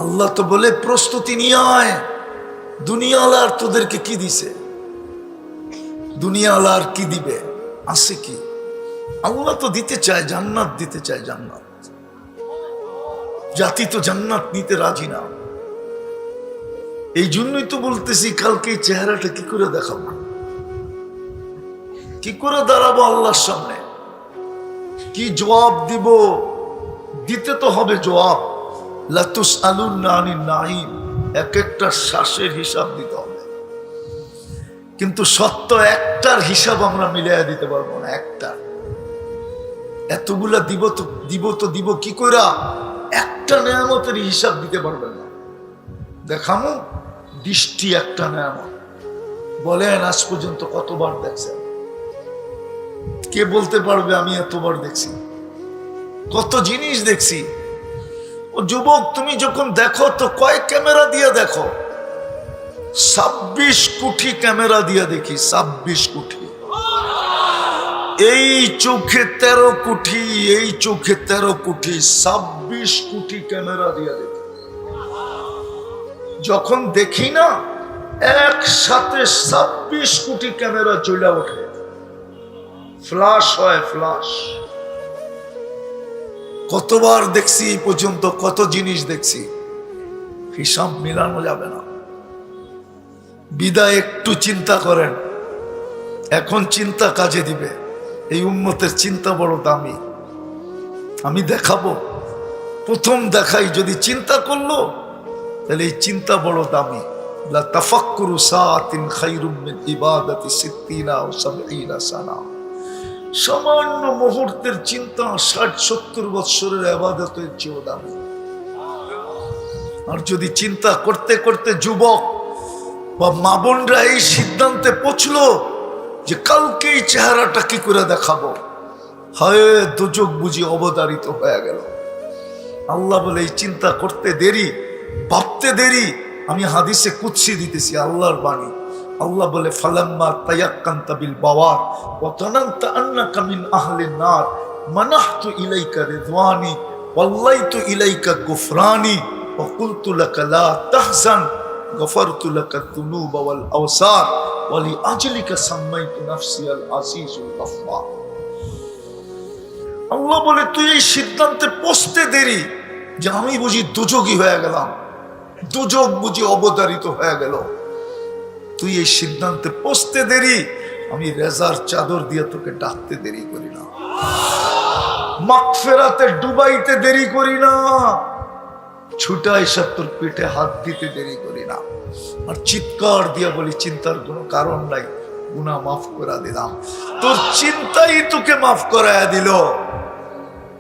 আল্লাহ তো বলে প্রস্তুতি নিয়ে আয়। দুনিয়াওয়ালা আর তোদেরকে কি দিছে? দুনিয়াওয়ালা আর কি দিবে? আছে কি? আল্লাহ তো দিতে চায়, জান্নাত দিতে চায়। জান্নাত, জাতি তো জান্নাত নিতে রাজি না। এই জন্যই তো বলতেছি, কালকে এই চেহারাটা কি করে দেখাবো, কি করে দাঁড়াবো আল্লাহর সামনে, কি জবাব দিব? দিতে তো হবে জবাব। লাতুসআলুন্না আনিন নাঈম, এক একটা শ্বাসের হিসাব দিতে হবে। কিন্তু সত্য একটার হিসাব আমরা মিলাইয়া দিতে পারবো না। একটা, এতগুলা দিব কি কইরা? একটা নেয়ামতের হিসাব দিতে পারবেন না। দেখামো দৃষ্টি একটা নেয়ামত। বলেন আজ পর্যন্ত কতবার দেখছেন? কে বলতে পারবে আমি এতবার দেখছি? কত জিনিস দেখছি। ও যুবক, তুমি যখন দেখো তো কয় ক্যামেরা দিয়ে দেখো? 26 কোটি ক্যামেরা দিয়ে দেখি। 26 কোটি। এই চোখে 13 কোটি, এই চোখে 13 কোটি, 26 কোটি ক্যামেরা দিয়ে দেখি। যখন দেখি না, একসাথে 26 কোটি ক্যামেরা জ্বলে ওঠে, ফ্লাশ হয়, ফ্লাশ। কতবার দেখছি এই পর্যন্ত, কত জিনিস দেখছি, হিসাব মিলানো যাবে না। বিদায় একটু চিন্তা করেন, এখন চিন্তা কাজে দিবে। এই উম্মতের চিন্তা বড় দামি। আমি দেখাবো, প্রথম দেখাই, যদি চিন্তা করলো তাহলে এই চিন্তা বড় দামি। লা তাফাক্কুরু সাআতিন খায়রুম মিন ইবাদাতি 60 আও 70 সানা। সামান্য মুহূর্তের চিন্তা 60-70 বৎসরের ইবাদতের চেয়েও দামি। আর যদি চিন্তা করতে করতে যুবক বা মা বোনরা এই সিদ্ধান্তে পৌঁছলো যে কালকে এই চেহারাটা কি করে দেখাবো, হয় দোজখ বুঝি অবতারিত হয়ে গেল। আল্লাহ বলে এই চিন্তা করতে দেরি, ভাবতে দেরি। আমি হাদিসে কুদসি দিতেছি, আল্লাহর বাণী। আল্লাহ বলে ফালাম্মা তায়াক্কানতা বিল বাওয়ার ওয়া তানান্তা আন্নাকা মিন আহলিন নার মানাহতু ইলাইকা রিদওয়ানি ওয়াল্লাইতু ইলাইকা গুফরানি ওয়া কুলতু লাকা লা তাহজান গফারতু লাকা যুনুবা ওয়াল আওসার ওয়া লিআজলিকা সাম্মাইতু নাফসি আল আজিজুল গফফার। আল্লাহ বলে তুই এই সিদ্ধান্তে পৌঁছতে দেরি যে আমি বুঝি দোজখী হয়ে গেলাম, দোজখ বুঝি অবতারিত হয়ে গেল। তুই এই সিদ্ধান্তে পৌঁছতে দেরি, আমি রেজার চাদর দিয়ে তোকে ডাকতে দেরি করি না, মাগফিরাতে ডুবাইতে দেরি করি না, ছুটা এসে তোর পেটে হাত দিতে দেরি করি না। আর চিৎকার দিয়ে বলি চিন্তার কোনো কারণ নাই, গুনাহ মাফ করে দিলাম। তোর চিন্তাই তোকে মাফ করায় দিল।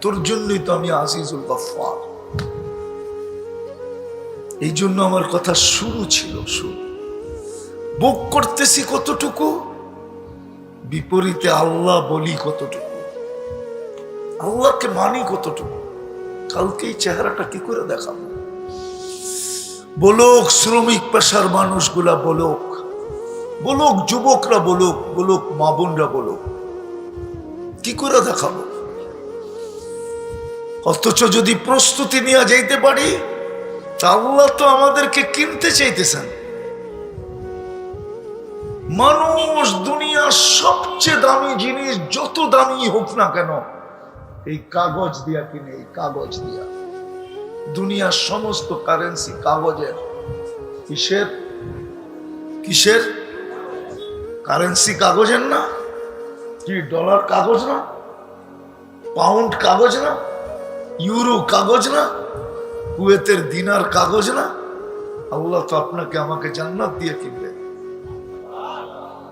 তোর জন্যই তো আমি আজিজুল গফফার। এই জন্য আমার কথা শুরু ছিল, শুরু বুক করতেছি কতটুকু, বিপরীতে আল্লাহ বলি কতটুকু, আল্লাহকে মানি কতটুকু। কালকে এই চেহারাটা কি করে দেখাবো? বলুক শ্রমিক পেশার মানুষগুলা, বলুক, বলুক যুবকরা, বলুক, বলুক মা বোনরা, বলুক, কি করে দেখাবো? অথচ যদি প্রস্তুতি নিয়ে যাইতে পারি, তা আল্লাহ তো আমাদেরকে কিনতে চাইতেছেন। মানুষ দুনিয়ার সবচেয়ে দামি জিনিস, যত দামি হোক না কেন, এই কাগজ দিয়া কিনে, এই কাগজ দিয়া। দুনিয়ার সমস্ত কারেন্সি কাগজের। কিসের? কিসের কারেন্সি? কাগজের না? কি ডলার কাগজ না? পাউন্ড কাগজ না? ইউরো কাগজ না? কুয়েতের দিনার কাগজ না? আল্লাহ তো আপনাকে আমাকে জান্নাত দিয়ে কিনবে।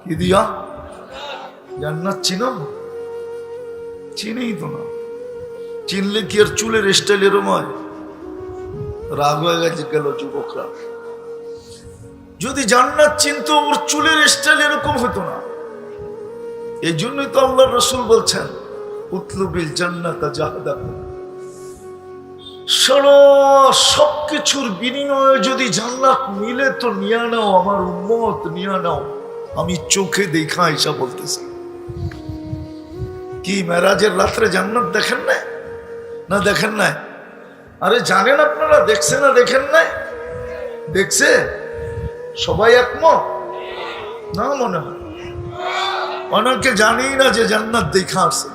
কি দিয়া? জান্নাত চিনো? চিনেই তো না। চিনলে কি আর চুলের স্টাইল এরম হয়? রাগ হয়ে গেছে গেল যুবকরা। যদি জান্নাত চিনতো, ওর চুলের স্টাইল এরকম হতো না। এই জন্যই তো আল্লাহ রাসূল বলছেন উতলুবিল জান্নাতা জাহাদাকুম। সবকিছুর বিনিময়ে যদি জান্নাত মিলে তো নিয়ে নাও, আমার উম্মত নিয়ে নাও। আমি চোখে দেখা আইসা বলতেছি। কি মেরাজের রাত্রে জান্নাত দেখেন না? না দেখেন না? আরে জানেন আপনারা, দেখছে না দেখেন নাই? দেখছে সবাই একমত না মনে হয়? অনেকে জানি না যে জান্নাত দেখা আছে।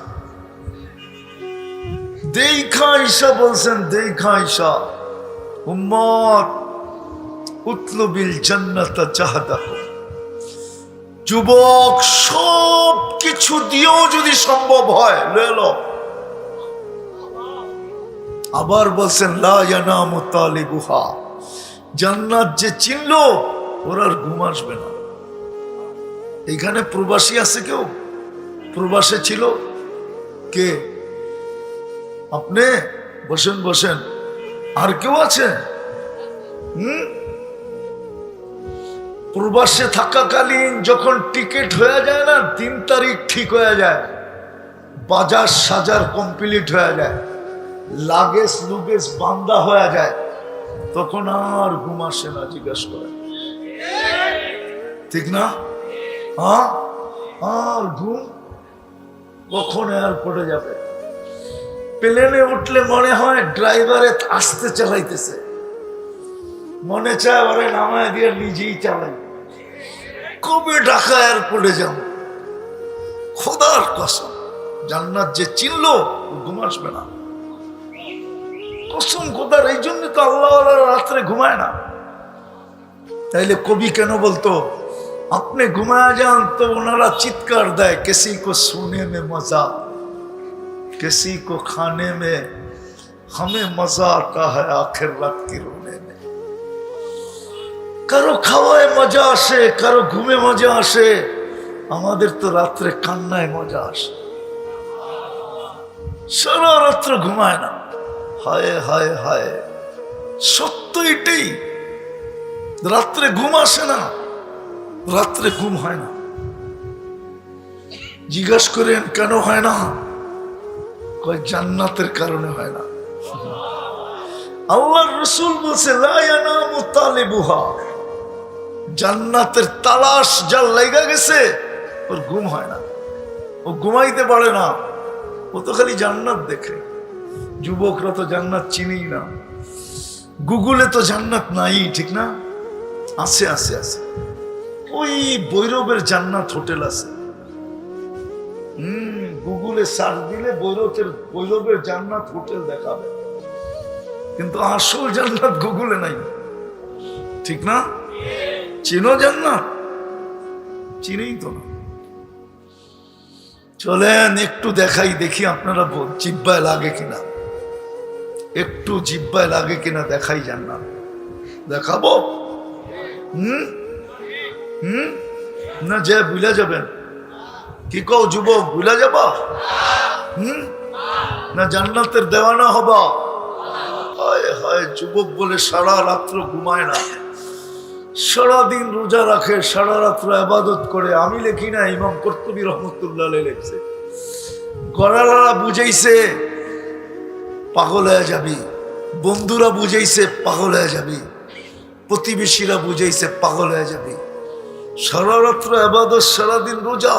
দেখা ঈশা বলছেন, দেখা ঈশা উম্মত উতলুবিল জান্নাতা জাহাদাহ। যুবক, সব কিছু দিয়েও যদি সম্ভব হয় লয়ে লো। আবার বলছেন লা ইয়ানামু তালিবুহা, জান্নাত যে চিনলো ওর আর ঘুম আসবে না। এখানে প্রবাসী আছে কেউ? প্রবাসে ছিল কে? আপনি বসেন বসেন। আর কেউ আছে? প্রবাসে থাকাকালীন যখন টিকিট হয়ে যায় না, 3 তারিখ ঠিক হয়ে যায়, বাজার সাজার কমপ্লিট হয়ে যায়, লাগেজ লুগেজ বান্ধা হয়ে যায়, তখন আর ঘুম আসে না। জিজ্ঞাসা করে, ঠিক না? আর ঘুম কখন এয়ারপোর্টে যাবে? প্লেনে উঠলে মনে হয় ড্রাইভারে আস্তে চালাইতেছে, মনে চায় ওরে নামায় দিয়ে নিজেই চালাই। কবে ঢাকা এয়ারপোর্টে যাব? খোদার কসম, জান্নাত যে চিনলো ঘুম আসবে না। কসম খোদার। এই জন্য তো আল্লাহ রাত্রে ঘুমায় না। তাইলে কবি কেন বলতো আপনি ঘুমায় যান তো ওনারা চিৎকার দেয়, কিসি কো সোনে মে মজা, किसी को खाने में हमें मजा आता है आखिर रात की रोने में। কারো খাওয়ায় মজা আসে, কারো ঘুমে মজা আসে, আমাদের তো রাত্রে কান্নায় মজা আসে। সারা রাত্র ঘুমায় না। হায় হায় হায়, সত্য এটাই। রাত্রে ঘুম আসে না, রাত্রে ঘুম হয় না। জিজ্ঞাসা করেন কেন হয় না? কয় জান্নাতের কারণে হয় না। আল্লাহর রাসূল বলছে লা ইয়ানামু তালিবুহা, জান্নাতের তালাশ যার লাগা গেছে ওর ঘুম হয় না, ও ঘুমাইতে পারে না, ও তো খালি জান্নাত দেখে। যুবকরা তো জান্নাত চিনেই না। গুগলে তো জান্নাত নাই, ঠিক না? আছে আছে আছে। ওই ভৈরবের জান্নাত হোটেল আছে। গুগলে সার্চ দিলে ভৈরবের জান্নাত হোটেল দেখাবে, কিন্তু আসল জান্নাত গুগলে নাই, ঠিক না? চিনো জান্নাত? চিনেই তো না। চলেন একটু দেখাই, দেখি আপনারা জিব্বায় লাগে কিনা, একটু জিব্বায় লাগে কিনা দেখাই জান্নাত। দেখাবো? না যে ভুলে যাবেন? কি কও যুবক, ভুলে যাবা? না জান্নাতের দেওয়ানা হবা? হায় হায়, যুবক বলে সারা রাত্র ঘুমায় না, সারাদিন রোজা রাখে, সারা রাত্র ইবাদত করে। আমি লেখি না, ইমাম কুরতুবী রহমতুল্লাহ আলাইহি লিখছে। গড়ালারা বুঝাইছে পাগল হয়ে যাবি, বন্ধুরা বুঝাইছে পাগল হয়ে যাবি, প্রতিবেশীরা বুঝাইছে পাগল হয়ে যাবি। সারা রাত্র ইবাদত, সারাদিন রোজা।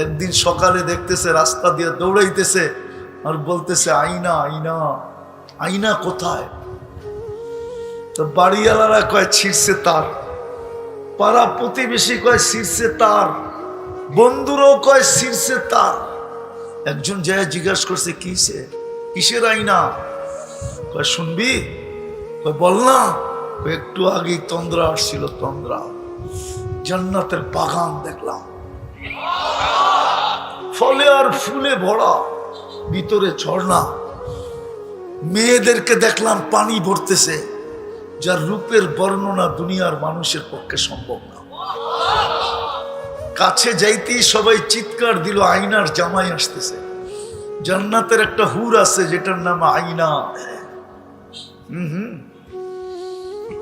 একদিন সকালে দেখতেছে রাস্তা দিয়ে দৌড়াইতেছে আর বলতেছে আইনা আইনা, আইনা কোথায়? তো বাড়িওয়ালারা কয় ছিঁড়ছে তার, পাড়া প্রতিবেশী কয় ছিঁড়ছে তার, বন্ধুরাও কয় ছিঁড়ছে তার। একজন যায় জিজ্ঞাসা করছে কিসে, কিসের আইনা? কয় শুনবি? কয় বল না। একটু আগেই তন্দ্রা আসছিল, তন্দ্রা, জান্নাতের বাগান দেখলাম, ফলে আর ফুলে ভরা, ভিতরে ঝর্ণা, মেয়েদেরকে দেখলাম পানি ভরতেছে, যার রূপের বর্ণনা দুনিয়ার মানুষের পক্ষে সম্ভব না। কাছে যাইতেই সবাই চিৎকার দিল, আইনার জামাই আসতেছে। জান্নাতের একটা হুর আছে যেটার নাম আইনা।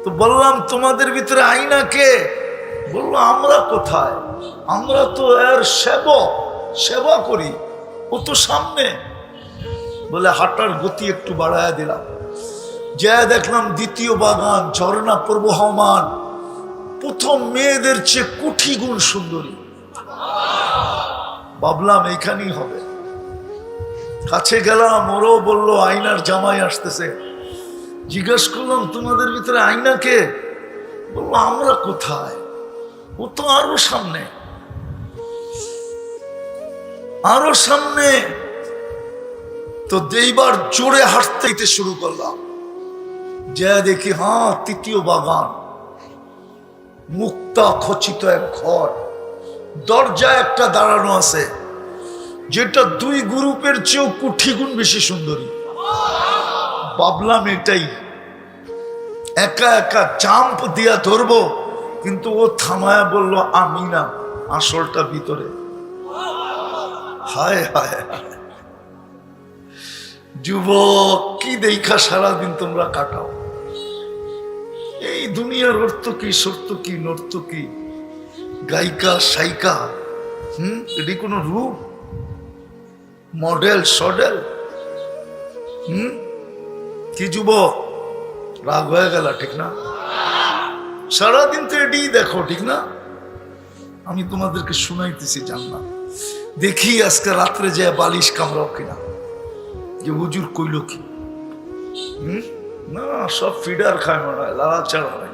তো বললাম তোমাদের ভিতরে আইনা কে? বললো আমরা কোথায়, আমরা তো এর সেবা করি, ও তো সামনে। বলে হাঁটার গতি একটু বাড়ায় দিলাম, যা দেখলাম দ্বিতীয় বাগান, ঝর্ণা প্রবহমান, প্রথম মেয়েদের চেয়ে কোটি গুণ সুন্দরী। ভাবলাম এইখানেই হবে। কাছে গেলাম, ওরও বললো আয়নার জামাই আসতেছে। জিজ্ঞেস করলাম তোমাদের ভিতরে আয়না কে? বললো আমরা কোথায়, ও তো আরো সামনে, আরো সামনে। তো এইবার জোরে হাঁটতে শুরু করলাম, যে দেখি হ্যাঁ তৃতীয় বাগান, মুক্তা খচিত এক ঘর, দরজায় একটা দাঁড়ানো আছে যেটা দুই গ্রুপের চেয়েও কোটি গুণ বেশি সুন্দরী। ভাবলাম এটাই, একা একা জাম্প দিয়া ধরবো, কিন্তু ও থামায়া বলল আমি না, আসলটা ভিতরে। হায় হায় হায়, যুবক কি দেখা সারাদিন তোমরা কাটাও? এই দুনিয়ার অর্থ কি, সত্য কি, নর্ত কি, গায়িকা সাইকা, এটি কোন রূপ, মডেল সডেল? কি যুবক রাগ হয়ে গেল? ঠিক না? সারাদিন তো এটি দেখো, ঠিক না? আমি তোমাদেরকে শুনাইতেছি জান্নাত। দেখি আজকে রাত্রে যে বালিশ কামড়াও কিনা, যে হুজুর কইল কি। না, সব ফিডার খায় মনে হয়, লালা ছাড়া নাই।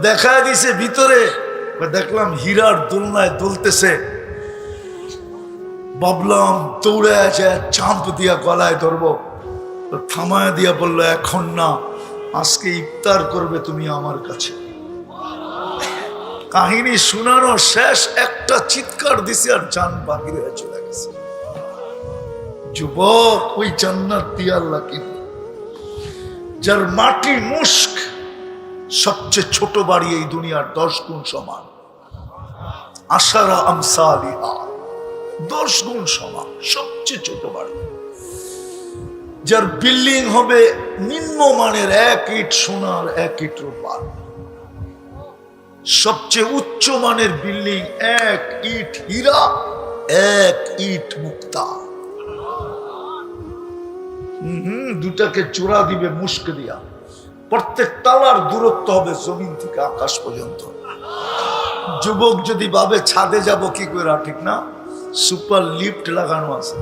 দেখা দিছে ভিতরে, দেখলাম হীরার দোলনায় দুলতেছে। ভাবলাম দৌড়ে যায় চাম্প দিয়া গলায় ধরবো, থামায় দিয়া বললো এখন না, আজকে ইফতার করবে তুমি আমার কাছে। কাহিনী শোনানো শেষ, একটা চিৎকার দিছে আর জান বাকি হয়ে চলে গেছে। যুবক, ওই জান্নাত দিয়ে আল্লাহ কিনবে, যার মাটি মুস্ক সবচেয়ে ছোট বাড়ি এই দুনিয়ার 10 গুণ সমান। আশারা আমসালিহা, 10 গুণ সমান, সবচেয়ে ছোট বাড়ি। যার বিল্ডিং হবে নিম্নমানের, 1 ইট সোনার 1 ইট রূপার। সবচেয়ে উচ্চ মানের বিল্ডিং 1 ইট হীরা 1 ইট মুক্তা। দুটাকে চূড়া দিবে মুস্ক দিয়া। প্রত্যেক তালার দূরত্ব হবে জমিন থেকে আকাশ পর্যন্ত। যুবক যদি ভাবে ছাদে যাব কি করে, ঠিক না? সুপার লিফট লাগানো আছে,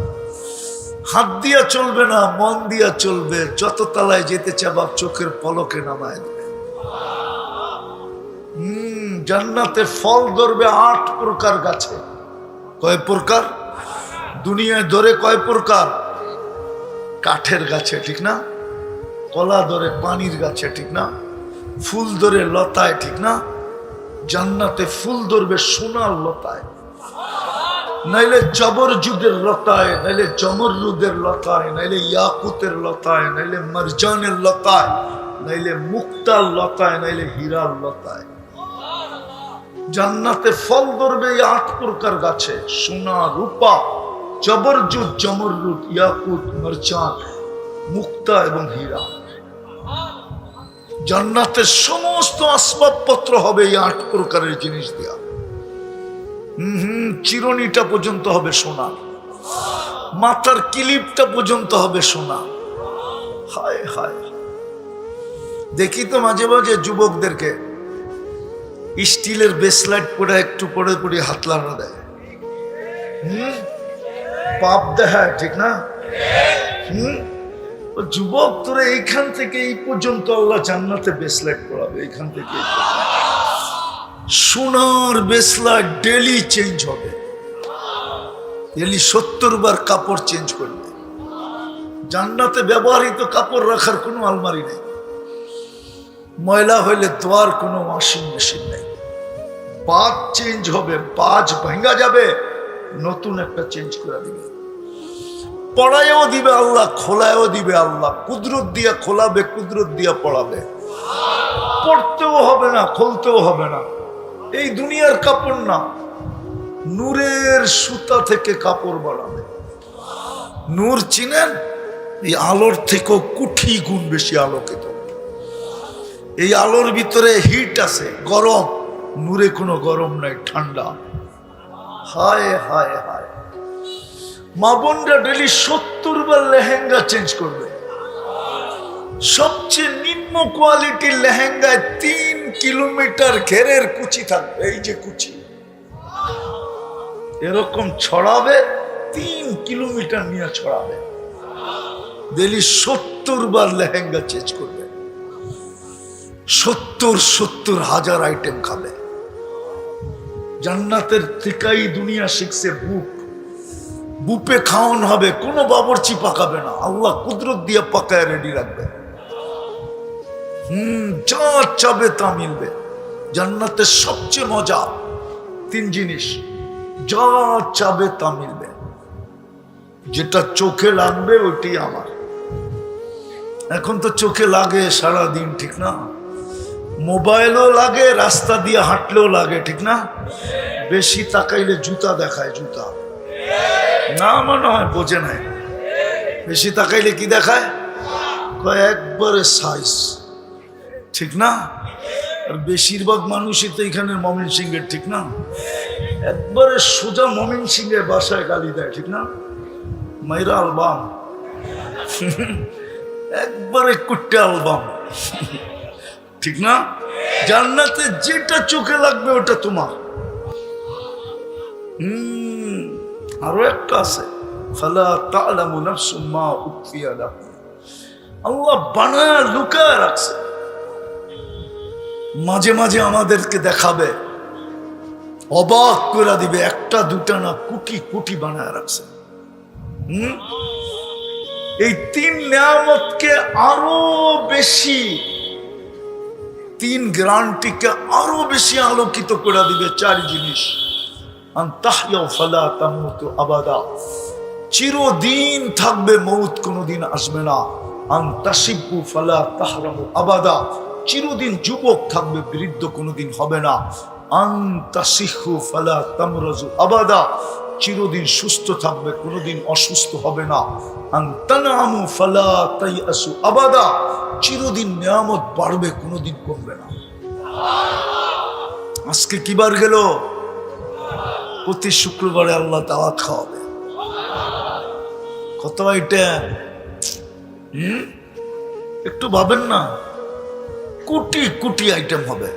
হাত দিয়া চলবে না, মন দিয়া চলবে। যত তলায় যেতে চাবা চোখের পলকে নামায় দেবে। জান্নাতে ফল ধরবে 8 প্রকার গাছে। কয় প্রকার? দুনিয়ায় ধরে কয় প্রকার? কাঠের গাছে, ঠিক না? কলা ধরে পানির গাছে, ঠিক না? ফুল ধরে লতায়, ঠিক না? জান্নাতে ফুল ধরবে সোনার লতায়, নাইলে জবরজুদের লতায়, নাইলে জমরুদের লতায়, নাইলে ইয়াকুতের লতায়, নাইলে মারজানের লতায়, নাইলে মুক্তার লতায়, নাইলে হীরার লতায়। জান্নাতে ফল ধরবে এই 8 প্রকার গাছে, সোনা, রূপা, জবরজুদ, জমরুদ, ইয়াকুত, মারজান, মুক্তা এবং হীরা। জান্নাতের সমস্ত আসবাবপত্র হবে এই 8 প্রকারের জিনিস দেয়া। চিরুনিটা পর্যন্ত হবে সোনা, মাথার কিলিপটা পর্যন্ত হবে সোনা। হায় হায়, দেখি তো মাঝে মাঝে যুবকদেরকে স্টিলের বেসলাইট পরে একটু পরে পরে হাত লাগানো দেয়, পাপ দেখায়, ঠিক না? যুবক, তোরা এইখান থেকে এই পর্যন্ত আল্লাহ জান্নাতে বেসলাইট পড়াবে। এইখান থেকে সোনার বেসলাইট ডেলি চেঞ্জ হবে, ডেলি 70 বার কাপড় চেঞ্জ করবে। জান্নাতে ব্যবহৃত কাপড় রাখার কোনো আলমারি নেই, ময়লা হইলে ধোয়ার কোনো ওয়াশিং মেশিন নেই। বাজ চেঞ্জ হবে, বাজ ভাঙা যাবে, নতুন একটা চেঞ্জ করে দিবে। পড়ায়ও দিবে আল্লাহ, খোলায়ও দিবে আল্লাহ। কুদরত দিয়া খোলাবে, কুদরত দিয়া পড়াবে। পড়তেও হবে না, খুলতেও হবে না। এই দুনিয়ার কাপড় না, নূরের সুতা থেকে কাপড় বানাবে। নূর চিনেন? এই আলোর থেকেও কোটি গুণ বেশি আলোকিত। এই আলোর ভিতরে হিট আছে, গরম। নূরে কোনো গরম নাই, ঠান্ডা। হায় হায় হায়, মা বোনরা ডেলি 70 বার লেহেঙ্গা চেঞ্জ করবে। সবচেয়ে নিম্ন কোয়ালিটির লেহেঙ্গায় 3 কিলোমিটার ঘেরের কুচি থাকবে। এই যে কুচি এরকম ছড়াবে, 3 কিলোমিটার নিয়ে ছড়াবে। ডেলি 70 বার লেহেঙ্গা চেঞ্জ করবে, 70 হাজার আইটেম খাবে। জান্নাতের থেকেই দুনিয়া শিখছে বুপে খাওয়ান হবে, কোনো বাবরচি পাকাবে না, আল্লাহ কুদরত দিয়ে পাকায় রেডি রাখবে। যা চাবে তা মিলবে। জান্নাতের সবচেয়ে মজা 3 জিনিস, যা চাবে তা মিলবে। যেটা চোখে লাগবে ওইটাই আমার। এখন তো চোখে লাগে সারাদিন, ঠিক না? মোবাইলও লাগে, রাস্তা দিয়ে হাঁটলেও লাগে, ঠিক না? বেশি তাকাইলে জুতা দেখায়, জুতা না মনে হয় বোঝে নাই। বেশি তাকাইলে কি দেখায়? একবারে সাইজ, ঠিক না? আর বেশিরভাগ মানুষই তো এখানে ময়মনসিংহের, ঠিক না? একবারে সোজা ময়মনসিংহের বাসায় গালি দেয়, ঠিক না? মাইরা আলবাম, একবারে কুট্টে আলবাম, ঠিক না? জান্নাতে যেটা চোখে লাগবে ওটা তোমার। আরো একটা আছে, ফালা তা'লামু নাফসুম মা উখফিয়া লাহুম। আল্লাহ বানায়া লুকায় রাখছে, মাঝে মাঝে আমাদেরকে দেখাবে, অবাক করে দিবে। একটা দুটা না, কোটি কোটি বানায় রাখছে। এই 3 নিয়ামতকে আরো বেশি, 3 গ্যারান্টিকে আরো বেশি আলোকিত করে দিবে 4 জিনিস। চিরদিন থাকবে, মৌত কোনোদিন আসবে না। আবাদা, চিরদিন যুবক থাকবে, বৃদ্ধ কোনোদিন হবে না। আবাদা, চিরদিন সুস্থ থাকবে, কোনোদিন অসুস্থ হবে না। আবাদা, চিরদিন নিয়ামত বাড়বে, কোনোদিন কমবে না। আজকে কিবার গেল? প্রতি শুক্রবারে আল্লাহ দাওয়াত খাওয়াবে। কত আইটেম, একটু ভাবেন না, কোটি কোটি আইটেম হবে।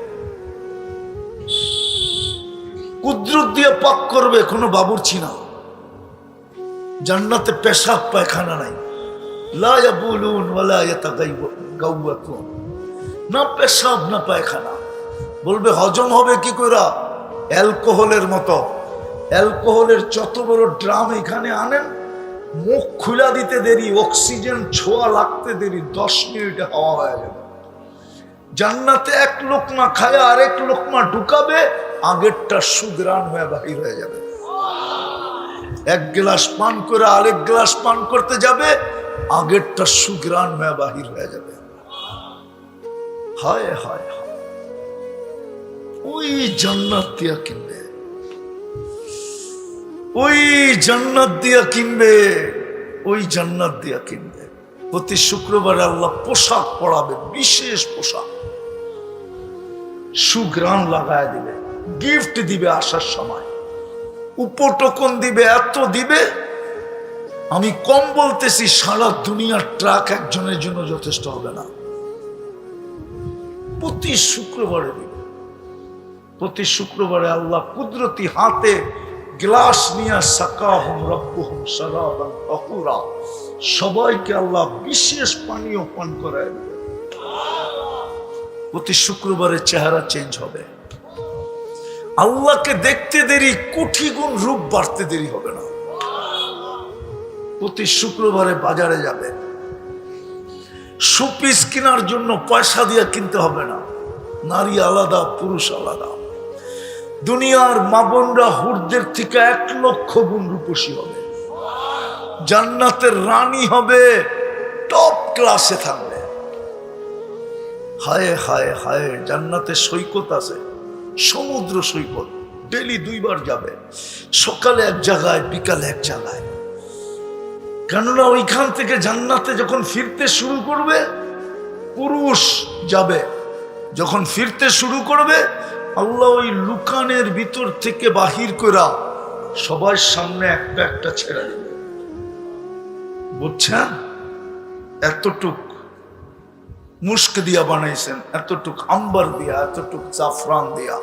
কুদরত দিয়ে পাক করবে, কোনো বাবুর্চি না। জান্নাতে পেশাব পায়খানা নাই, লা ইয়াবুলুন ওয়ালা ইয়াতাগাওয়াতুন, না পেশাব না পায়খানা। বলবে হজম হবে কি করে? অ্যালকোহলের মতো। অ্যালকোহলের যত বড় ড্রাম এখানে আনেন, মুখ খুলা দিতে দেরি, অক্সিজেন ছোঁয়া লাগতে দেরি, 10 মিনিটে হাওয়া হয়ে যাবে। জান্নাতে 1 লোকমা খায় আরেক লোকমা ঢুকাবে, আগেরটা সুগ্রাণ হয়ে বাহির হয়ে যাবে। 1 গ্লাস পান করে আরেক গ্লাস পান করতে যাবে, আগেরটা সুগ্রাণ হয়ে বাহির হয়ে যাবে। হায় হায় হায়, ওই জান্নাত দিয়া কিনবে, ওই জান্নাত দিয়া কিনবে, ওই জান্নাত দিয়া কিনবে। প্রতি শুক্রবারে আল্লাহ পোশাক পরাবে, বিশেষ পোশাক, সুগ্রাণ লাগায় দিবে, গিফট দিবে আসার সময়, উপটোকন দিবে, এত দিবে। আমি কম বলতেছি, সারা দুনিয়ার ট্রাক একজনের জন্য যথেষ্ট হবে না। প্রতি শুক্রবারে দিবে। প্রতি শুক্রবারে আল্লাহ কুদরতি হাতে গ্লাস নিয়ে সাকাহুম রাব্বুহুম শারাবান তাহুরা, সবাইকে আল্লাহ বিশেষ পানীয় পান করায় দিবে। প্রতি শুক্রবারে চেহারা চেঞ্জ হবে। আল্লাহকে দেখতে দেরি, কোটি গুণ রূপ বাড়তে দেরি হবে না। প্রতি শুক্রবারে বাজারে যাবে, শোপিস কেনার জন্য পয়সা দিয়ে কিনতে হবে না। নারী আলাদা, পুরুষ আলাদা। দুনিয়ার মা বোনরা হুরদের থেকে 1 লক্ষ গুণ রূপসী হবে। জান্নাতের রানী হবে, টপ ক্লাসে থাকবে। হায় হায় হায়, জান্নাতে সৈকত আছে, সমুদ্র সৈকত। ডেলি 2 বার যাবে, সকালে 1 জায়গায়, বিকালে 1 জায়গায়। কেননা ওইখান থেকে জান্নাতে যখন ফিরতে শুরু করবে, পুরুষ যাবে, যখন ফিরতে শুরু করবে, আল্লাহ ওই লুকানের ভিতর থেকে বাহির করা সবার সামনে একটা একটা ছেড়ে দেবে। বুঝছেন? এতটুক মুস্ক দিয়া বানাইছেন, এতটুক আম্বার দিয়া, এতটুক জাফরান দিয়া,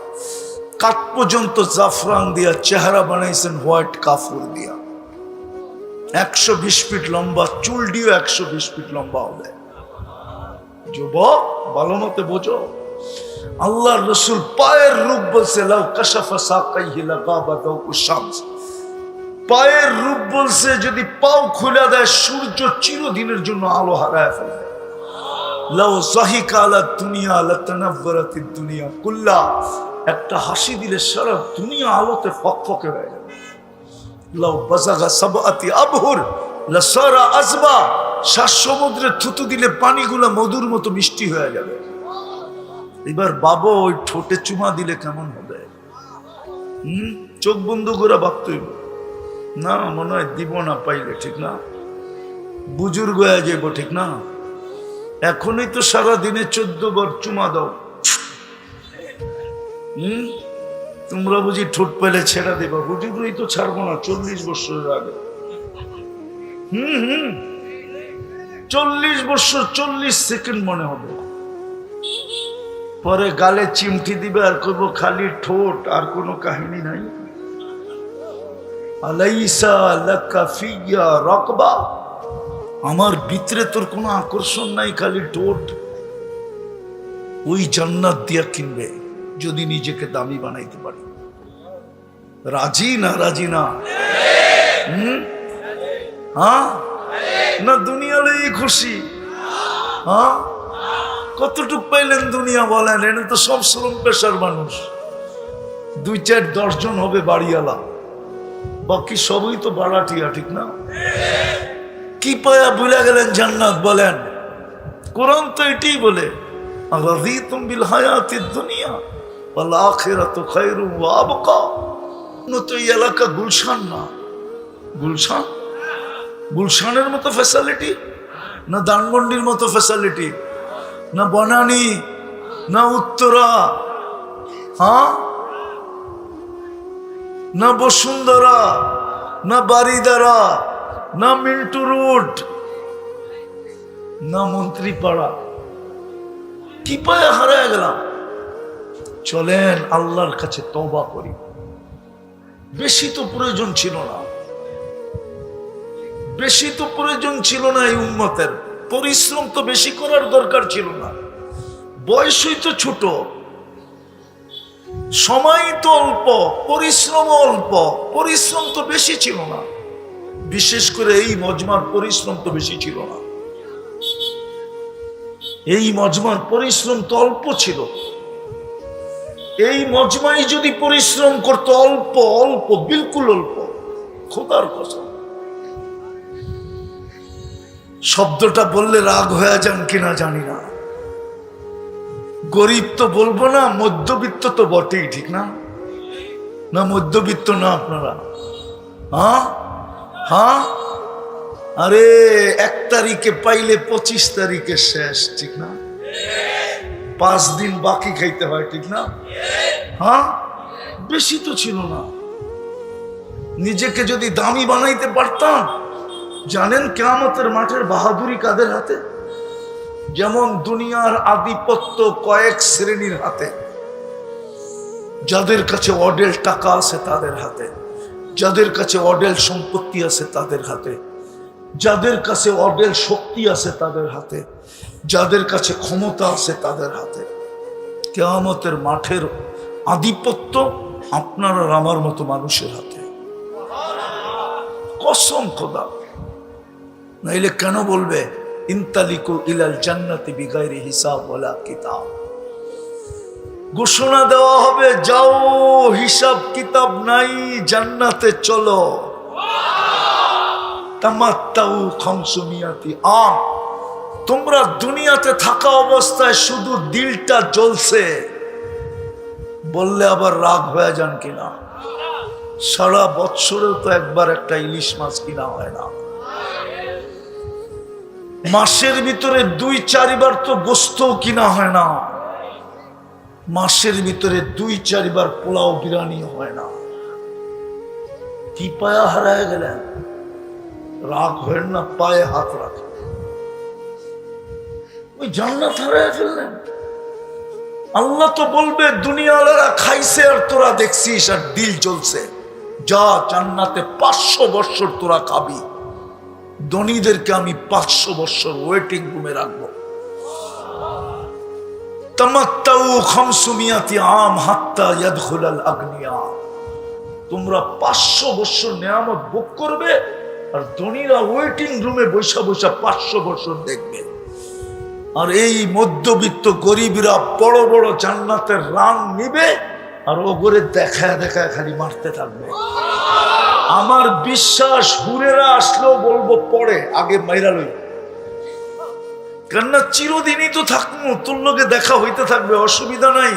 কাঠ পর্যন্ত জাফরান দিয়া চেহারা বানাইছেন, হোয়াইট কাফুর দিয়া। 120 ফিট লম্বা, চুলটিও 120 ফিট লম্বা হবে। যুবক ভালো মতে বোঝো, আল্লাহর রাসূল পায়ের রূপ বলছে লাউ কাশাফা সাকাইহি লাগাবা দাউকুশ শামস। পায়ের রূপ বলছে যদি পাও খুলে দেয় সূর্য চিরদিনের জন্য আলো হারায় ফেলে। লাউ যাহিকা আলা দুনিয়া লাতানাওয়ারাতিদ দুনিয়া কুল্লা। একটা হাসি দিলে সারা দুনিয়া আলোতে ফকফকে হয়ে যাবে। লাউ বাযাগা সাবআতি আবহুর লাসারা আযবা। 7 সমুদ্রে থুতু দিলে পানিগুলো মধুর মতো মিষ্টি হয়ে যাবে। এবার বাবা ওই ঠোঁটে চুমা দিলে কেমন হবে? চোখ বন্ধ করে ভাবতে হইব, না মনে হয় দিব না পাইলে, ঠিক না? বুজুর্গ হয়ে যাবো, ঠিক না? এখনই তো সারা দিনে 14 বার চুমা দাও। তোমরা বুঝি ঠোঁট পেলে ছেড়া দেবা? বুঝুরই তো ছাড়বো না 40 বছরের আগে। 40 বছর 40 সেকেন্ড মনে হবে। পরে গালে চিমটি দিবে আর করবো খালি ঠোঁট, আর কোনো কাহিনী নাই। আলাইসা লাকা ফিয়া রাকবা। আমার ভিতরে তোর কোনো আকর্ষণ নাই, খালি ঠোঁট। ওই জান্নাত দিয়া কিনবে যদি নিজেকে দামি বানাইতে পারি। রাজি না? রাজি না? হ্যাঁ না? দুনিয়া লই খুশি? হ্যাঁ, কতটুক পাইলেন দুনিয়া বলেন? এনে তো সব শ্রম পেশার মানুষ। 2-4-10 জন হবে বাড়িওয়ালা, বাকি সবই তো বাড়াটিয়া, ঠিক না? কি পায়া ভুলে গেলেন জান্নাত বলেন? কোরআন তো এটাই বলে, আরাযীতুম বিল হায়াতিদ দুনিয়া ওয়াল আখিরাতু খায়রুম ওয়া আবকা। তো এই এলাকা গুলশান না? গুলশান, গুলশানের মতো ফ্যাসিলিটি না ধানমন্ডির মতো ফ্যাসিলিটি, না বনানী, না উত্তরা, হ্যাঁ, না বসুন্ধরা, না বারিদারা, না মিন্টু রোড, না মন্ত্রীপাড়া। কি পায়ে হারায় গেলাম? চলেন আল্লাহর কাছে তওবা করি। বেশি তো প্রয়োজন ছিল না, বেশি তো প্রয়োজন ছিল না। এই উম্মতের পরিশ্রম তো বেশি করার দরকার ছিল না। বয়সই তো ছোট, সময় তো অল্প, পরিশ্রম অল্প। পরিশ্রম তো বেশি ছিল না, বিশেষ করে এই মজমার পরিশ্রম তো বেশি ছিল না। এই মজমার পরিশ্রম তো অল্প ছিল। এই মজমাই যদি পরিশ্রম করতো অল্প অল্প, বিলকুল অল্প, খোদার কসম। শব্দটা বললে রাগ হয়ে যান কিনা জানি না। গরিব তো বলবো না, মধ্যবিত্ত তো বটেই, ঠিক না? না মধ্যবিত্ত না আপনারা? হ্যাঁ হ্যাঁ, আরে 1 তারিখে পাইলে 25 তারিখে শেষ, ঠিক না? 5 দিন বাকি খাইতে হয়, ঠিক না? হ্যাঁ, বেশি তো ছিল না। নিজেকে যদি দামি বানাইতে পারতাম, জানেন কিয়ামতের মাঠের বাহাদুরি কাদের হাতে? যেমন দুনিয়ার আধিপত্য কয়েক শ্রেণীর হাতে। যাদের কাছে অডেল টাকা আছে তাদের হাতে, যাদের কাছে অডেল সম্পত্তি আছে তাদের হাতে, যাদের কাছে অডেল শক্তি আছে তাদের হাতে, যাদের কাছে ক্ষমতা আছে তাদের হাতে। কিয়ামতের মাঠের আধিপত্য আপনার আর আমার মতো মানুষের হাতে। কসম খোদা, নাইলে কেন বলবে ইনতালিকু ইলাল জান্নাতি বিগাইরি হিসাব ওয়ালা কিতাব? ঘোষণা দেওয়া হবে, যাও, হিসাব কিতাব নাই, জান্নাতে চলো। তামাত্তাউ খামসুমিয়াতি আম। তোমরা দুনিয়াতে থাকা অবস্থায় শুধু দিলটা জ্বলছে বললে আবার রাগ হয়ে যান কিনা? সারা বৎসরেও তো একবার একটা ইলিশ মাছ কিনা হয় না। মাসের ভিতরে 2-4 বার তো গোস্তও কিনা হয় না। মাসের ভিতরে 2-4 বার পোলাও বিরিয়ানি হয় না। কি পায়া হারায় গেলেন? রাগ হয় না, পায়ে হাত রাখেন। ওই জান্নাত হারায় ফেললেন। আল্লাহ তো বলবে দুনিয়াওয়ালারা খাইছে আর তোরা দেখছিস আর দিল জ্বলছে। যা, জান্নাতে 500 বছর তোরা খাবি, ধনীদেরকে আমি 500 বছর ওয়েটিং রুমে রাখবো। তামাত্তাউ 500 আম হাত্তা ইয়াদখুলাল আগনিয়া। তোমরা 500 বছর নিয়ামত ভোগ করবে, আর ধনীরা ওয়েটিং রুমে বৈশা বৈশা 500 বছর দেখবে। আর এই মধ্যবিত্ত গরিবরা বড় বড় জান্নাতের রান নিবে, আর ওগরে দেখায় দেখায় খালি মারতে থাকবে। আমার বিশ্বাস হুরেরা আসলেও বলবো পরে, আগে মাইরা লই, কেননা চিরদিনই তো থাকবো, তোর লোকে দেখা হইতে থাকবে, অসুবিধা নাই।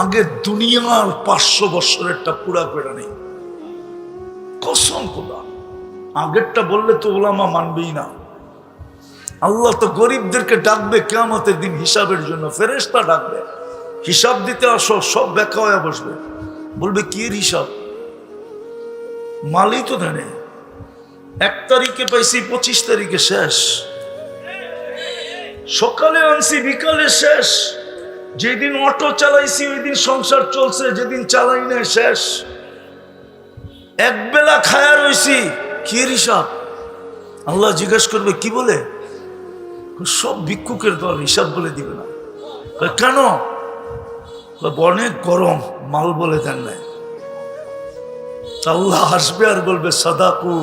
আগে দুনিয়ার 500 বছরেরটা পুরা করে নেই, কসম খোদা। আগেরটা বললে তো ওলামা মানবেই না। আল্লাহ তো গরিবদেরকে ডাকবে কিয়ামতের দিন হিসাবের জন্য, ফেরেশতা ডাকবে, হিসাব দিতে আসো, সব ব্যাখ্যা হয়ে বসবে। বলবে কি এর হিসাব? মালই তো দেনে, 1 তারিখে পাইছি, 25 তারিখে শেষ, সকালে আনছি বিকালে শেষ, যেদিন অটো চালাইছি ওই দিন সংসার চলছে, যেদিন চালাই নাই শেষ, একবেলা খায়া রইছি, কি এর হিসাব? আল্লাহ জিজ্ঞেস করবে কি বলে? সব ভিক্ষুকের দল, হিসাব বলে দিবে না। কেন? অনেক গরম, মাল বলে দেন নাই। আল্লাহ হাসবে আর বলবে সাদাকু,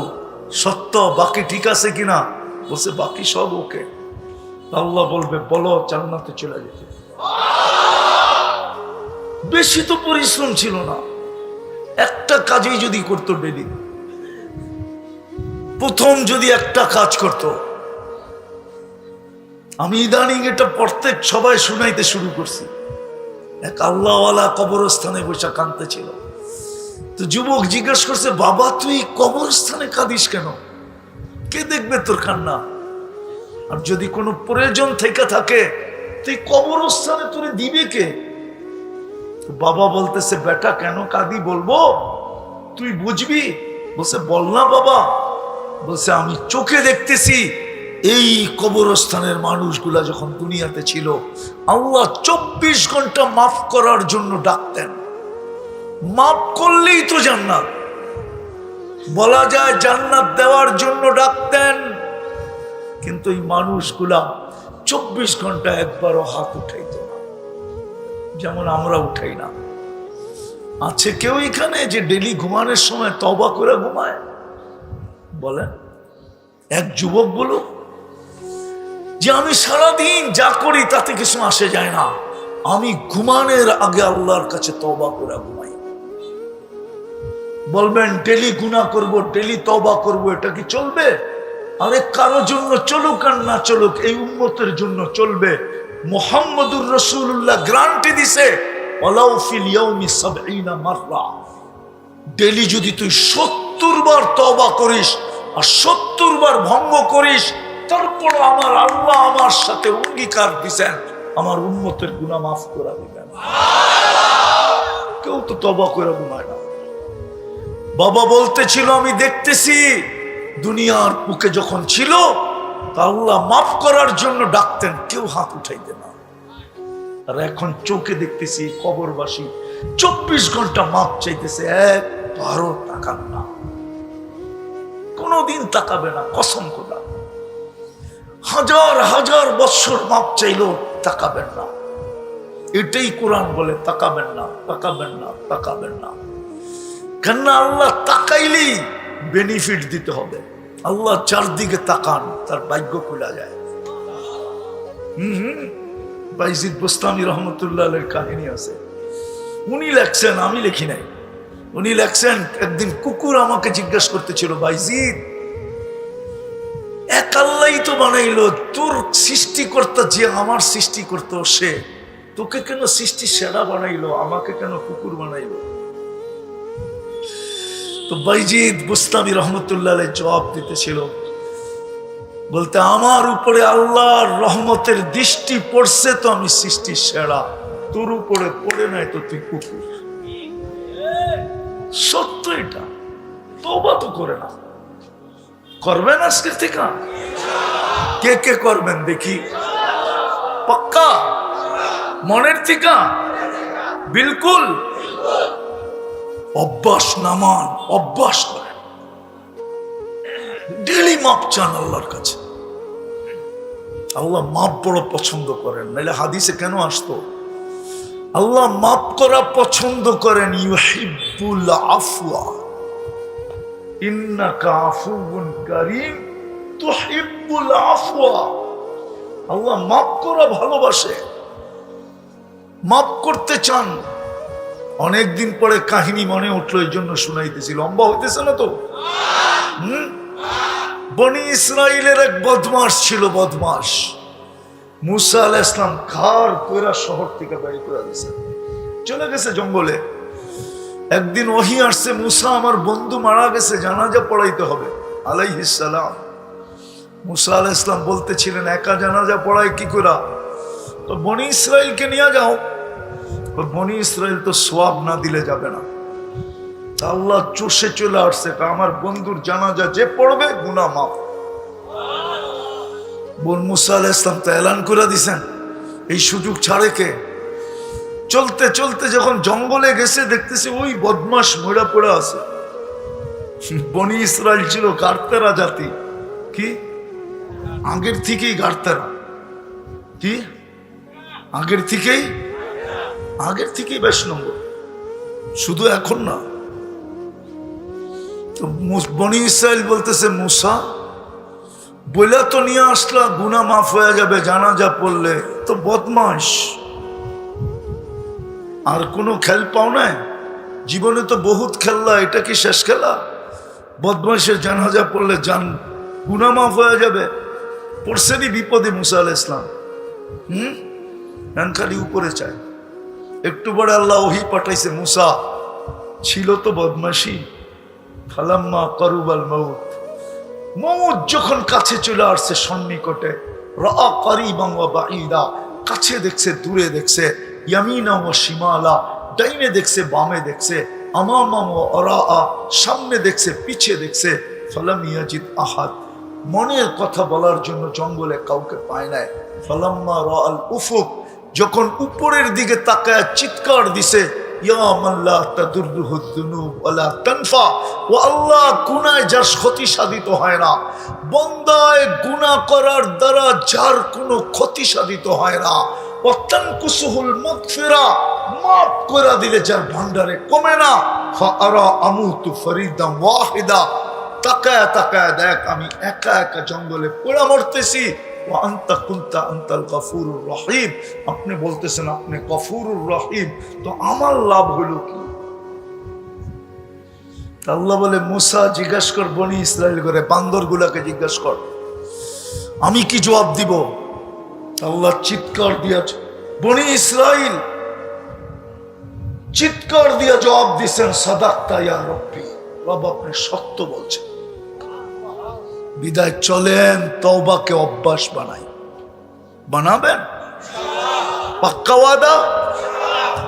সত্য, বাকি ঠিক আছে কিনা? বলছে বাকি সব ওকে। আল্লাহ বলবে বলো জান্নাতে চলে যেতে। বেশি তো পরিশ্রম ছিল না, একটা কাজই যদি করতো ডেলি, প্রথম যদি একটা কাজ করতো। আমি ইদানিং এটা প্রত্যেক সবাই শুনাইতে শুরু করছি। এক আল্লাহওয়ালা কবরস্থানে বসে কাঁদতে ছিল, তো যুবক জিজ্ঞেস করছে বাবা তুই কবরস্থানে কাঁদিস কেন? কে দেখবে তোর কান্না? আর যদি কোনো প্রয়োজন থেকে থাকে তুই কবরস্থানে তোরে দিবে কে? বাবা বলতেছে বেটা কেন কাঁদি বলবো, তুই বুঝবি। বলছে বল না বাবা। বলছে আমি চোখে দেখতেছি এই কবরস্থানের মানুষগুলা যখন দুনিয়াতে ছিল, আল্লাহ 24 ঘন্টা মাফ করার জন্য ডাকতেন। মাফ করলেই তো জান্নাত, বলা যায় জান্নাত দেওয়ার জন্য ডাকতেন। কিন্তু এই মানুষগুলা 24 ঘন্টা একবারও হাত উঠাইত না, যেমন আমরা উঠাই না। আছে কেউ এখানে যে ডেলি ঘুমানোর সময় তওবা করে ঘুমায়? বলেন এক যুবক বলুক যে আমি সারাদিন যা করি তাতে কিছু আসে যায় না, আমি ঘুমানোর আগে আল্লাহর কাছে তওবা করে ঘুমাই। বলবেন ডেলি গুনাহ করব, ডেলি তওবা করব, এটা কি চলবে? আরে কারো জন্য চলুক আর না চলুক, এই উম্মতের জন্য চলবে। মুহাম্মদুর রাসূলুল্লাহ গ্যারান্টি দিছে ওয়ালাউ ফিল ইয়াউমি 70 মাররা। ডেলি যদি তুই 70 বার তওবা করিস আর 70 বার ভঙ্গ করিস, তারপর আমার আল্লাহ আমার সাথে অঙ্গীকার দিবেন আমার উম্মতের গুনাহ মাফ করে দিবেন। কেউ তো তওবা করে ঘুমায় না। বাবা বলতেছিল আমি দেখতেছি দুনিয়ার বুকে যখন ছিল তা আল্লাহ মাফ করার জন্য ডাকতেন, কেউ হাত উঠাইতে না। আর এখন চোখে দেখতেছি কবরবাসী 24 ঘন্টা মাফ চাইতেছে, একবারও তাকান না, কোনদিন তাকাবে না, কসম খোদা। হাজার হাজার বছর মাপ চাইলো তাকাবেন না। এটাই কোরআন বলে তাকাবেন না, তাকাবেন না, তাকাবেন না। কেন আল্লাহ তাকাইলেই বেনিফিট দিতে হবে। আল্লাহ চারদিকে তাকান, তার ভাগ্য খোলা যায়। বাইজিদ বুস্তামি রহমতুল্লাহ আলাইহির কাহিনী আছে, উনি লেখছেন, আমি লিখি নাই। উনি লেখছেন একদিন কুকুর আমাকে জিজ্ঞাসা করতেছিল বাইজিদ এক আল্লাহই তো বানাইলো, তোর সৃষ্টিকর্তা যে আমার সৃষ্টিকর্তা সে, তোকে কেন সৃষ্টি সেরা বানাইলো, আমাকে কেন কুকুর বানাইলো? তো বাইজিদ বুস্তামি রহমতুল্লাহ আলাইহি জবাব দিতেছিল, বলতে আমার উপরে আল্লাহর রহমতের দৃষ্টি পড়ছে তো আমি সৃষ্টি সেরা, তোর উপরে পড়ে নাই তো তুই কুকুর। সত্য এটা, তওবা তো করে না। করবেন আজকের থেকে? কে কে করবেন দেখি? পাক্কা মনের থেকে? বিলকুল। অভ্যাস নামান, অভ্যাস করেন। ডেলি মাপ চান আল্লাহর কাছে। আল্লাহ মাপ বড় পছন্দ করেন, নাহলে হাদিসে কেন আসতো? আল্লাহ মাপ করা পছন্দ করেন। ইউহিব্বুল আফওয়া, ইন্নাকা আফুউন কারীম তুহিব্বুল আফওয়া। আল্লাহ মাপ করা ভালোবাসে, মাপ করতে চান। অনেকদিন পরে কাহিনী মনে উঠলো, এই জন্য শুনাইতেছি, লম্বা হইতেছে না তো। বনি ইসরাইলের এক বদমাস ছিল, বদমাস। মুসা আলাইহিস সালাম ঘর কইরা শহর থেকে বের করে দিয়েছে, চলে গেছে জঙ্গলে। একদিন ওহী আসছে, মুসা আমার বন্ধু মারা গেছে, জানাজা পড়াইতে হবে আলাইহিস সালাম। মুসা আলাইহিস সালাম বলতেছিলেন একা জানাজা পড়াই কি করে? তো বনি ইসরাইলকে নিয়ে যাও। বনি ইসরাইল তো সওয়াব না দিলে যাবে না। আল্লাহ চষে চলে আসছে, আমার বন্ধুর জানাজা যে পড়বে গুনাহ মাফ। বল মুসা আলাইহিস সালাম তো এলান করে দিছেন, এই সুযোগ ছাড়ে কে? চলতে চলতে যখন জঙ্গলে গেছে, দেখতেছে ওই বদমাস মরা পড়ে আছে। বনি ইসরাইল ছিল গার্তেরা জাতি। কি আগের থেকেই গার্তেরা? কি আগের থেকেই বেশ নম্বর, শুধু এখন না। বনি ইসরাইল বলতেছে মুসা বইলা তো নিয়ে আসলা, গুনাহ মাফ হয়ে যাবে জানাজা পড়লে, তো বদমাস আর কোনো খেল পাও নাই জীবনে? তো বহুত খেললা, এটা কি শেষ খেলা? বদমাসের জানাজা পড়লে গুনাহ মাফ হয়ে যাবে। পড়ছেনি বিপদে মুসা আলাইহিস সালাম। খালি উপরে চায়। একটু পরে আল্লাহ ওহী পাঠাইছে, মুসা ছিল তো বদমাশি। ফালাম্মা কারুবাল মাউত, মৌত যখন কাছে চলে আসছে সন্নিকটে, রাআ কারিবান ওয়া বাঈদা, কাছে দেখছে দূরে দেখছে, ইয়ামিনা ওয়া শিমালা, ডাইনে দেখছে বামে দেখছে, আমামা ওয়া আরাআ, সামনে দেখছে পিছে দেখছে। ফালাম ইয়াজিদ আহাদ, মনের কথা বলার জন্য জঙ্গলে কাউকে পায় নাই। ফালাম্মা রাআল উফুক, যখন উপরের দিকে তাকায় চিৎকার দিছে, ইয়া মান লা তাদুররুহু যুনুব ওয়া লা তানফা, ও আল্লাহ গুনায় যার ক্ষতি সাধিত হয় না, বান্দায় গুনাহ করার দ্বারা যার কোনো ক্ষতি সাধিত হয় না, ওয়া তানকুসুহুল মাগফিরা, মাফ করে দিলে যার ভান্ডারে কমে না, ফাআরা আমুতু ফরিদান ওয়াহিদা, তাকায় তাকায় দেখ আমি একা একা জঙ্গলে পড়ে মরতেছি। আপনি বলতেছেন আপনি গফুরুর রহিম, তো আমার লাভ হলো কি? আল্লাহ বলে মুসা জিজ্ঞাসা কর বনি ইসরাইল করে, বান্দর গুলাকে জিজ্ঞাসা কর, আমি কি জবাব দিব? আল্লাহ চিৎকার দিয়া, বনি ইসরাইল চিৎকার দিয়া জবাব দিচ্ছেন, সাদাক্তা ইয়া রব্বি, রব আপনি সত্য বলছেন। বিদায় চলেন তওবাকে অভ্যাস বানাবেন? পাক্কা ওয়াদা?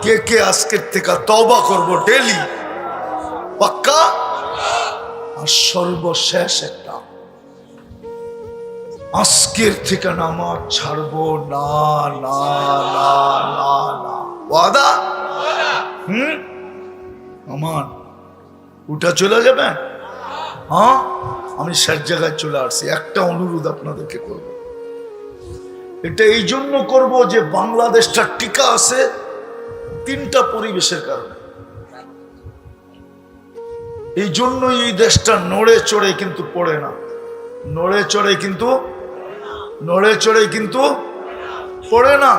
কে কে আজকের থেকে তওবা করব ডেলি? পাক্কা? আর সর্বশেষ একটা, আজকের থেকে নামাজ ছাড়বো না, না না না না, ওয়াদা? আমার উঠা চলে যাবে? হ্যাঁ, আমি শেষ জায়গায় চলে আসছি। একটা অনুরোধ আপনাদেরকে করব, এটা এই জন্য করব যে বাংলাদেশটা টিকা আছে তিনটা পরিবেশের কারণে। এই জন্যই এই দেশটা নড়ে চড়ে কিন্তু পড়ে না, নড়ে চড়ে কিন্তু পড়ে না।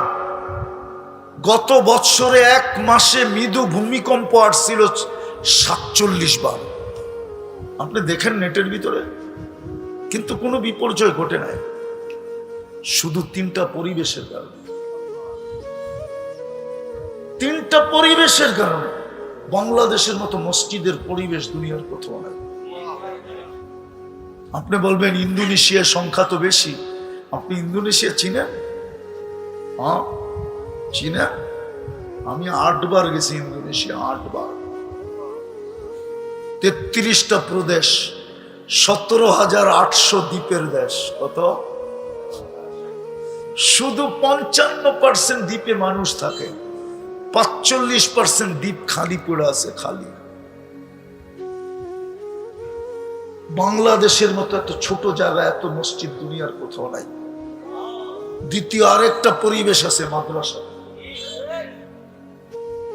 গত বৎসরে এক মাসে মৃদু ভূমিকম্প আসছিল 47 বার। আপনি দেখেন নেটের ভিতরে, কিন্তু কোনো বিপর্যয় ঘটে নাই, শুধু তিনটা পরিবেশের কারণে। তিনটা পরিবেশের কারণে বাংলাদেশের মতো মসজিদের পরিবেশ দুনিয়ার কোথাও নাই। আপনি বলবেন ইন্দোনেশিয়ার সংখ্যা তো বেশি, আপনি ইন্দোনেশিয়া চিনেন? হ্যাঁ চিনেন? আমি 8 বার গেছি ইন্দোনেশিয়া, 8 বার। 33টা প্রদেশ, 17,800 দ্বীপের দেশ। কত? শুধু 55% দ্বীপে মানুষ থাকে, 45% দ্বীপ খালি পড়ে আছে, খালি। বাংলাদেশের মতো এত ছোট জায়গা, এত মসজিদ দুনিয়ার কোথাও নাই। দ্বিতীয় আরেকটা পরিবেশ আছে মাদ্রাসা,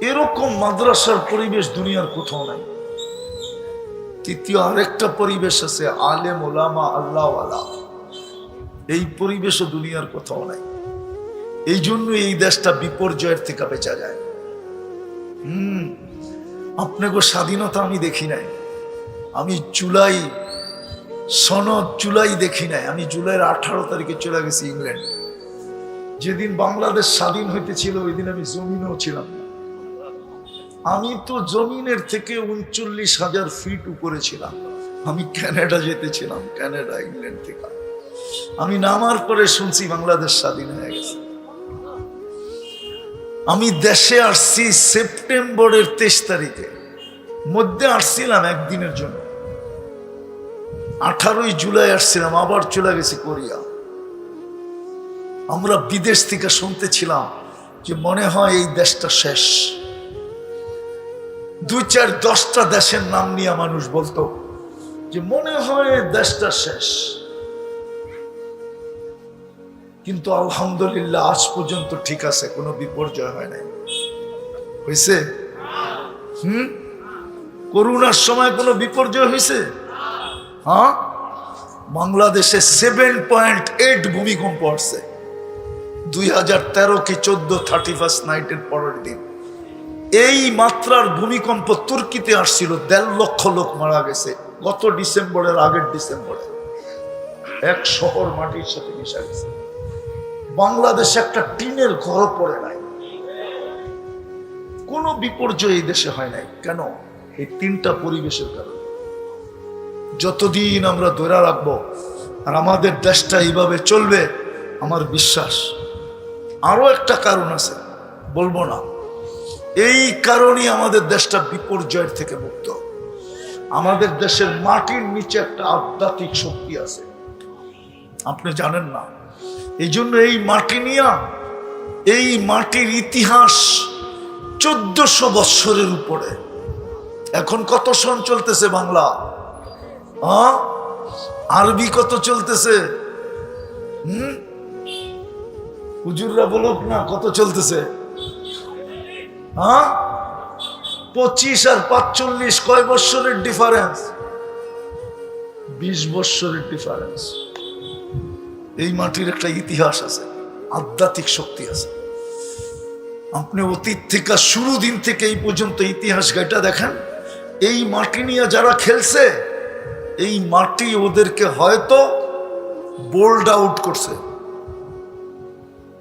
এরকম মাদ্রাসার পরিবেশ দুনিয়ার কোথাও নাই। তৃতীয় আরেকটা পরিবেশ আছে আলেম ওলামা আল্লাহওয়ালা, এই পরিবেশও দুনিয়ার কোথাও নাই। এই জন্য এই দেশটা বিপর্যয়ের থেকে বেঁচা যায়। আপনাকে স্বাধীনতা আমি দেখি নাই, আমি জুলাই সনদ জুলাই দেখি নাই, আমি জুলাইয়ের 18 তারিখে চলে গেছি ইংল্যান্ড। যেদিন বাংলাদেশ স্বাধীন হইতেছিল ওই দিন আমি জমিনেও ছিলাম না। আমি তো জমিনের থেকে 39,000 ফিট উপরে ছিলাম। আমি কানাডা যেতেছিলাম, কানাডা ইংল্যান্ড থেকে। আমি নামার পরে শুনছি বাংলাদেশ স্বাধীন হয়ে গেছে। আমি দেশে আসছি সেপ্টেম্বরের 23 তারিখে, মধ্যে আসছিলাম একদিনের জন্য। 18 জুলাই আসছিলাম, আবার চলে গেছি কোরিয়া। আমরা বিদেশ থেকে শুনতেছিলাম যে মনে হয় এই দেশটা শেষ। 2-4-10টা দেশের নাম নিয়ে মানুষ বলতো যে মনে হয় দেশটা শেষ। কিন্তু আলহামদুলিল্লাহ আজ পর্যন্ত ঠিক আছে, কোনো বিপর্যয় হয় নাই। হয়েছে? করোনার সময় কোনো বিপর্যয় হয়েছে? হ্যাঁ, বাংলাদেশে 7.8 ভূমিকম্প আসছে 2013 কি 14 31 নাইটের পরের দিন। এই মাত্রার ভূমিকম্প তুর্কিতে আসছিল, 1.5 লক্ষ লোক মারা গেছে গত ডিসেম্বরের আগের ডিসেম্বরে। এক শহর মাটির সাথে মিশে গেছে। বাংলাদেশে একটা টিনের ঘর পড়ে নাই, কোনো বিপর্যয় এই দেশে হয় নাই। কেন? এই 3টা পরিবেশের কারণে। যতদিন আমরা ধরে রাখবো আর আমাদের দেশটা এইভাবে চলবে, আমার বিশ্বাস। আরো একটা কারণ আছে, বলবো না। এই কারণে আমাদের দেশটা বিপর্যয়ের থেকে মুক্ত। আমাদের দেশের মাটির নিচে একটা আধ্যাত্মিক শক্তি আছে, আপনি জানেন না। এই জন্য এই মাটি নিয়ে, এই মাটির ইতিহাস 1400 বৎসরের উপরে। এখন কত সন চলতেছে বাংলা? আরবি কত চলতেছে? হুজুররা বলুক না কত চলতেছে? 25 আর 45 কয় বৎসরের ডিফারেন্স? 20 বৎসরের ডিফারেন্স। এই মাটির একটা ইতিহাস আছে, আধ্যাত্মিক শক্তি আছে। আপনি অতীত থেকে শুরু দিন থেকে এই পর্যন্ত ইতিহাস গাইটা দেখেন। এই মাটি নিয়ে যারা খেলছে, এই মাটি ওদেরকে হয়তো বোল্ড আউট করছে,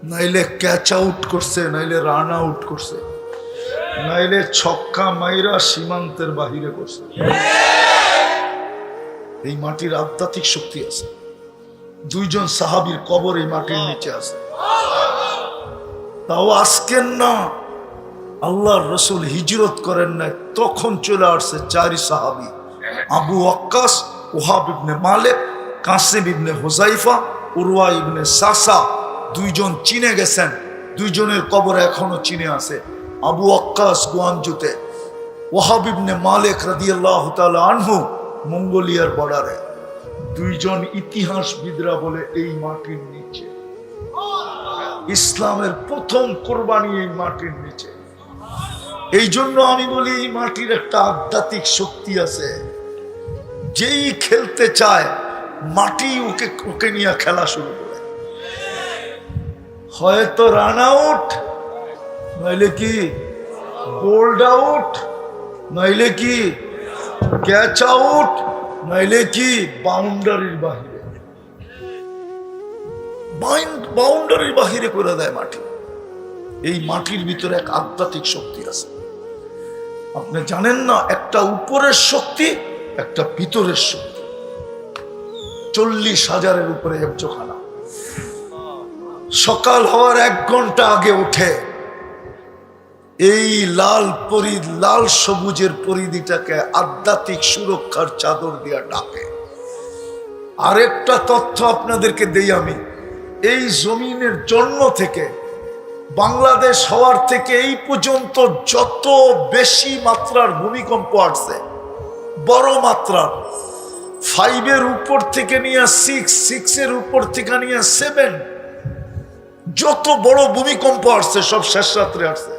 নাইলে ক্যাচ আউট করছে, নাইলে রান আউট করছে, নাইলে ছক্কা মাইরা সীমান্তের বাহিরে করছে। এই মাটির আধ্যাত্মিক শক্তি আছে। 2 জন সাহাবীর কবর এই মাটির নিচে আছে। তাও আজকের না, আল্লাহর রাসূল হিজরত করেন না তখন চলে আসছে 4 সাহাবী, আবু ওয়াক্কাস, ওহাব ইবনে মালিক, কাসিম ইবনে হুযাইফা, উরওয়া ইবনে সাসা। 2 জন চীনে গেছেন, 2 জনের কবর এখনো চীনে আছে। আবু ওয়াক্কাস গুয়ানজুতে, ওহাব ইবনে মালিক রাদিয়াল্লাহু তাআলা আনহু মঙ্গোলিয়ার বর্ডারে। 2 জন ইতিহাসবিদরা বলে এই মাটির নিচে ইসলামের প্রথম কোরবানি এই মাটির নিচে। এই জন্য আমি বলি এই মাটির একটা আধ্যাত্মিক শক্তি আছে। যেই খেলতে চায় মাটি ওকে নিয়ে খেলা শুরু করে। হয়তো রান আউট, নইলে কি বোল্ড আউট, নইলে কি ক্যাচ আউট, নইলে কি বাউন্ডারির বাহিরে। বাউন্ডারির বাহিরে করে দেয় মাটি। এই মাটির ভিতরে এক আধ্যাত্মিক শক্তি আছে। আপনি জানেন না, একটা উপরের শক্তি, একটা ভিতরের শক্তি। 40,000-এর উপরে হেফজখানা। সকাল হওয়ার 1 ঘন্টা আগে উঠে এই লাল সবুজের পরিধিটাকে আধ্যাত্মিক সুরক্ষার চাদর দিয়া ডাকে। আরেকটা তথ্য আপনাদেরকে দেই আমি। এই জমিনের জন্ম থেকে, বাংলাদেশ হওয়ার থেকে এই পর্যন্ত যত বেশি মাত্রার ভূমিকম্প আসছে, বড় মাত্রার, 5-এর উপর থেকে নিয়ে 6-এর উপর থেকে নিয়ে 7, যত বড় ভূমিকম্প আসছে সব শেষ রাত্রে আসছে।